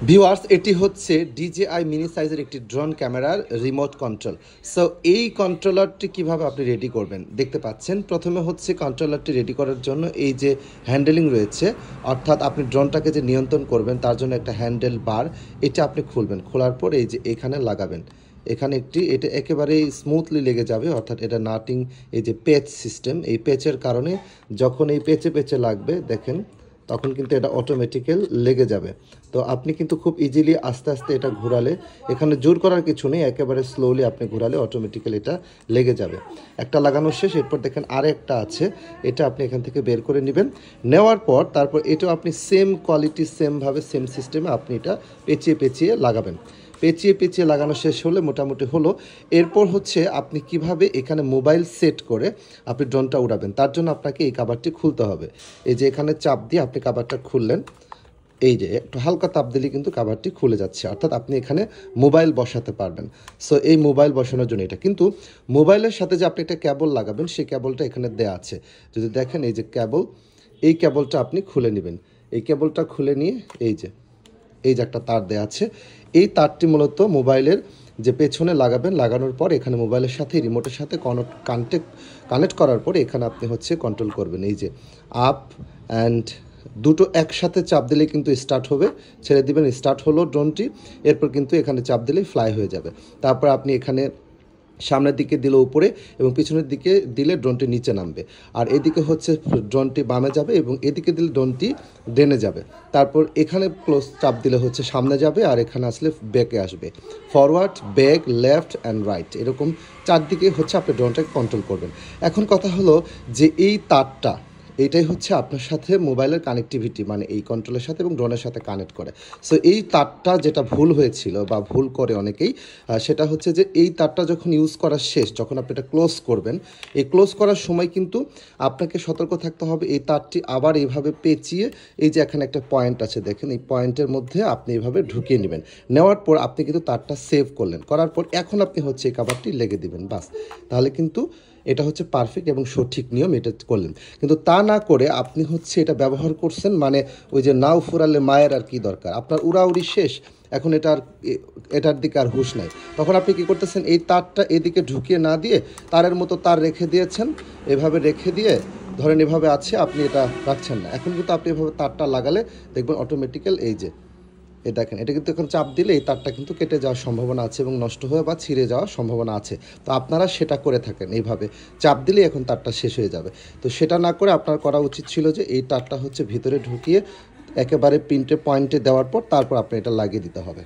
Viewers, এটি হচ্ছে DJI mini সাইজের একটি ড্রোন ক্যামেরার রিমোট কন্ট্রোল। সো এই কন্ট্রোলারটি কিভাবে আপনি রেডি করবেন দেখতে পাচ্ছেন। প্রথমে হচ্ছে কন্ট্রোলারটি রেডি করার জন্য এই যে হ্যান্ডেলিং রয়েছে, অর্থাৎ আপনি ড্রোনটাকে যে নিয়ন্ত্রণ করবেন তার জন্য একটা হ্যান্ডেল বার, এটা আপনি খুলবেন। খোলার পর এই যে এখানে লাগাবেন, এখানে এটা একেবারেই স্মুথলি লেগে যাবে, অর্থাৎ এটা নাটিং এই যে পেচ সিস্টেম, এই পেচের কারণে যখন এই পেচে পেচে লাগবে দেখেন তখন কিন্তু এটা অটোমেটিক্যাল লেগে যাবে। তো আপনি কিন্তু খুব ইজিলি আস্তে আস্তে এটা ঘোরালে, এখানে জোর করার কিছু নেই, একেবারে স্লোলি আপনি ঘোরালে অটোমেটিক্যালি এটা লেগে যাবে। একটা লাগানো শেষ, এরপর দেখেন আরেকটা আছে, এটা আপনি এখান থেকে বের করে নেবেন। নেওয়ার পর তারপর এটাও আপনি সেম কোয়ালিটি সেমভাবে সেম সিস্টেমে আপনি এটা পেঁচিয়ে পেঁচিয়ে লাগাবেন। পেঁচিয়ে পেঁচিয়ে লাগানো শেষ হলে মোটামুটি হলো। এরপর হচ্ছে আপনি কিভাবে এখানে মোবাইল সেট করে আপনি ড্রোনটা উড়াবেন, তার জন্য আপনাকে এই কাভারটি খুলতে হবে। এই যে এখানে চাপ দিয়ে আপনি কাভারটা খুললেন, এই যে একটু হালকা তাপ দিলে কিন্তু কাভারটি খুলে যাচ্ছে, অর্থাৎ আপনি এখানে মোবাইল বসাতে পারবেন। সো এই মোবাইল বসানোর জন্য এটা কিন্তু মোবাইলের সাথে যে আপনি একটা কেবল লাগাবেন সেই কেবলটা এখানে দেয়া আছে। যদি দেখেন এই যে কেবল, এই কেবলটা আপনি খুলে নেবেন। এই কেবলটা খুলে নিয়ে এই যে একটা তার দেওয়া আছে, এই তারটি মূলত মোবাইলের যে পেছনে লাগাবেন, লাগানোর পর এখানে মোবাইলের সাথে রিমোটের সাথে কানেক্ট করার পর এখানে আপনি হচ্ছে কন্ট্রোল করবেন। এই যে আপ অ্যান্ড দুটো একসাথে চাপ দিলে কিন্তু স্টার্ট হবে, ছেড়ে দিবেন, স্টার্ট হলো ড্রোনটি। এরপর কিন্তু এখানে চাপ দিলেই ফ্লাই হয়ে যাবে। তারপর আপনি এখানে সামনের দিকে দিলে উপরে এবং পিছনের দিকে দিলে ড্রোনটি নিচে নামবে, আর এদিকে হচ্ছে ড্রোনটি বামে যাবে এবং এদিকে দিলে ড্রোনটি ডেনে যাবে। তারপর এখানে ক্লোজ চাপ দিলে হচ্ছে সামনে যাবে, আর এখানে আসলে ব্যাকে আসবে। Forward, back, left and right, এরকম চারদিকে হচ্ছে আপনি ড্রোনটাকে কন্ট্রোল করবেন। এখন কথা হলো যে এই তারটা, এইটাই হচ্ছে আপনার সাথে মোবাইলের কানেক্টিভিটি, মানে এই কন্ট্রোলের সাথে এবং ড্রোনের সাথে কানেক্ট করে। সো এই তারটা যেটা ভুল হয়েছিল বা ভুল করে অনেকেই, সেটা হচ্ছে যে এই তারটা যখন ইউজ করা শেষ, যখন আপনি এটা ক্লোজ করবেন, এই ক্লোজ করার সময় কিন্তু আপনাকে সতর্ক থাকতে হবে। এই তারটি আবার এইভাবে পেঁচিয়ে, এই যে এখানে একটা পয়েন্ট আছে দেখেন, এই পয়েন্টের মধ্যে আপনি এইভাবে ঢুকিয়ে নেবেন। নেওয়ার পর আপনি কিন্তু তারটা সেভ করলেন, করার পর এখন আপনি হচ্ছে এই কাভারটি লেগে দিবেন, বাস। তাহলে কিন্তু এটা হচ্ছে পারফেক্ট এবং সঠিক নিয়ম, এটা করলেন। কিন্তু তা না করে আপনি হচ্ছে এটা ব্যবহার করছেন, মানে ওই যে নাও ফুরালে মায়ের আর কি দরকার, আপনার উড়াউড়ি শেষ, এখন এটার দিকে আর হুঁশ নাই। তখন আপনি কি করতেছেন, এই তারটা এদিকে ঢুকিয়ে না দিয়ে তারের মতো তার রেখে দিয়েছেন, এভাবে রেখে দিয়ে ধরেন এভাবে আছে, আপনি এটা রাখছেন না। এখন কিন্তু আপনি এভাবে তারটা লাগালে দেখবেন অটোমেটিক্যাল এই যে দেখেন, এটা কিন্তু এখন চাপ দিলে এই তারটা কিন্তু কেটে যাওয়ার সম্ভাবনা আছে এবং নষ্ট হয়ে বা ছিঁড়ে যাওয়ার সম্ভাবনা আছে। তো আপনারা সেটা করে থাকেন, এইভাবে চাপ দিলেই এখন তারটা শেষ হয়ে যাবে। তো সেটা না করে আপনার করা উচিত ছিল যে এই তারটা হচ্ছে ভিতরে ঢুকিয়ে একেবারে পিনটে পয়েন্টে দেওয়ার পর তারপর আপনি এটা লাগিয়ে দিতে হবে।